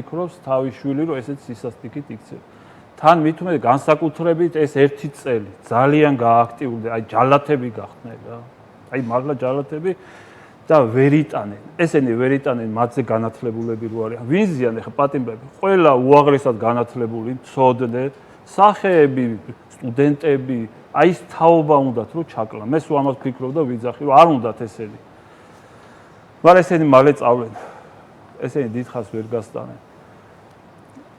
ფიქრობს თავის შვილი რომ ესეც სისასტიკით იქცევა. თან მით უმეტე განსაკუთრებით ეს ერთი წელი ძალიან გააქტიურდა, აი ჯალათები გახდნენ რა. აი მართლა ჯალათები და ვერიტანენ. ესენი ვერიტანენ მათზე განათლებულები რო არიან. ვინ ზიან ახლა პატიმრები? ყველა უაღრესად განათლებული, მცოდნე, სახეები, სტუდენტები, აი ეს თაობა უნდათ რომ ჩაკლა. მე სულ ამას ვფიქრობ და ვიძახი რომ არ უნდათ ესენი. მაგრამ ესენი მალე წავლენ. ესენი დიდხანს ვერ გასტანენ.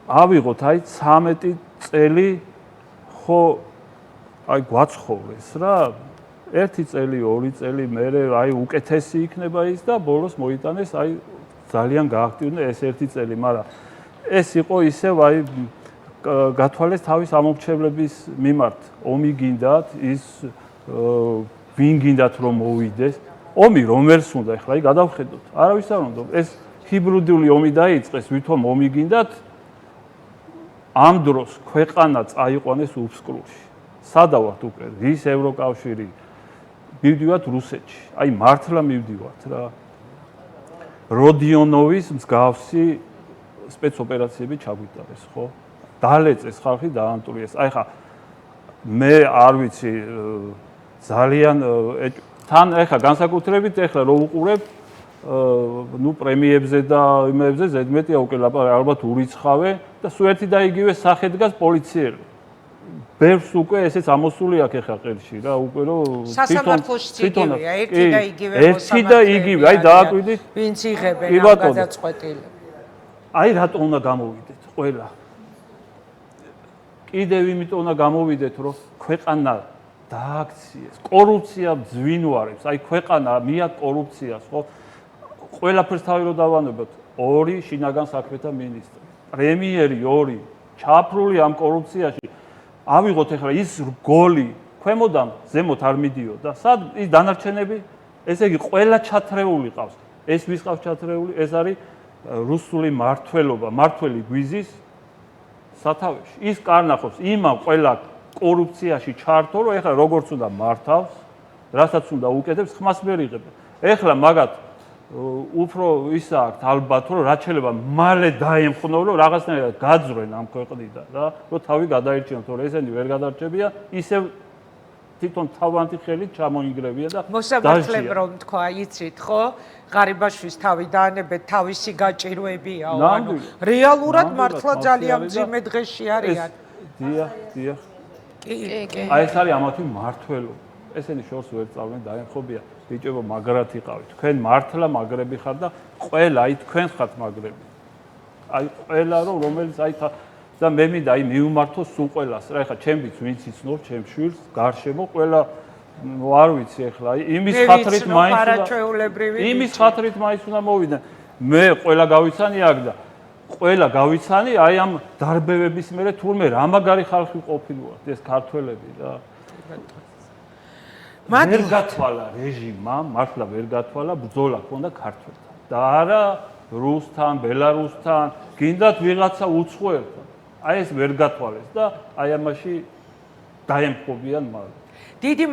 ავიღოთ აი 13 წელი ხო აი გვაცხოვრეს რა. 1 წელი, 2 წელი მერე აი უკეთესი იქნება ის და ბოლოს მოიტანეს აი ძალიან გააქტიურდნენ ეს 1 წელი, მაგრამ ეს იყო ისევ აი გათვალეს თავის ამომრჩევლების მიმართ. ომი გინდათ, ის ვინ გინდათ რომ მოვიდეს. ომი რომელს უნდა ახლა აი გადავხედოთ. არავის არ უნდა. ეს ჰიბრიდული ომი დაიწყეს, ვითომ ომი გინდათ. ამ დროს ქვეყანა წაიყვანეს უფსკრულში. სადავართ უკვე რის ევროკავშირი მივდივართ რუსეთში. აი მართლა მივდივართ რა. როდიონოვის მსგავსი სპეცოპერაციები ჩაგვიტარეს, ხო? დალეწეს ხალხი დაანტულიეს. აი ხა მე არ ვიცი ძალიან თან ეხა განსაკუთრებით ეხლა რო უყურებ ნუ პრემიებზე და იმებზე ზედმეტია უკვე ალბათ ურიცხავე და სულ ერთი და იგივე სახე დგას პოლიციელი. ბევრს უკვე ესეც ამოსული აქვს ეხლა ყელში რა უკვე რომ სასამართლოში იგივეა ერთი და იგივე ერთი და იგივე აი დააკვირდით ვინც იღებენ ამ გადაწყვეტილებას. აი რატო უნდა გამოვიდეთ ყველა კიდევ იმიტომ უნდა გამოვიდეთ რომ ქვეყანა დააქციეს კორუფცია ძვინვარებს აი ქვეყანა მიակ კორუფციას ხო ყველაფერს თავი რომ დავანებოთ 2 შინაგან საქმეთა მინისტრი პრემიერი 2 ჩაფრული ამ კორუფციაში ავიღოთ ახლა ის რგოლი ქვემოდან ზემოთ არ მიდიოდა სად ის დანარჩენები ესე იგი ყველა ჩათრეული ყავს ეს ვის ყავს ჩათრეული ეს არის რუსული მართველობა მართველი გვიზის სათავეში ის კარნახობს იმან ყველა კორუფციაში ჩართო რომ ეხლა როგორც უნდა მართავს რასაც უნდა უკეთებს ხმას ვერ იღებენ ეხლა მაგათ უფრო ისა აქვს ალბათ რომ რაც შეიძლება მალე დაემხნო რომ რაღაცნაირად გაძრენ ამ ქვეყნიდან რა რომ თავი გადაერჩინოთ რომ ესენი ვერ გადარჩებია ისევ თვითონ თავანთი ხელით ჩამოინგრევია და მოსამართლემ რომ თქვა იცით ხო ღარიბაშვილის თავი დაანებეთ თავისი გაჭირვებია ანუ რეალურად მართლა ძალიან მძიმე დღეში არიან დიახ აი ეს არის ამათი მართველობა ესენი შორს ვერ წავდნენ დაემხობია ბიჭებო მაგრად იყავით თქვენ მართლა მაგრები ხარ და ყველა აი თქვენ ხართ მაგრები აი ყველა რომელიც აი და მე მინდა აი მიუმართოს სულ ყველას რა ეხლა ჩემიც ვინც იცნობს ჩემ შვილს გარშემო ყველა არ ვიცი ეხლა აი იმის ხათრით მაინც უნდა მოვიდნენ მე ყველა გავიცანი აქ და ყველა გავიცანი აი ამ დარბევების მერე თურმე რა მაგარი ხალხი ყოფილიყავთ ეს ქართველები რა ვერ გათვალა რეჟიმმა მართლა ვერ გათვალა ბრძოლა ქონდა ქართველთან და არა რუსთან ბელარუსთან გინდათ ვიღაცა უცხოელთან აი ეს ვერ გათვალეს და აი ამაში დაემხობიან მალე დიდი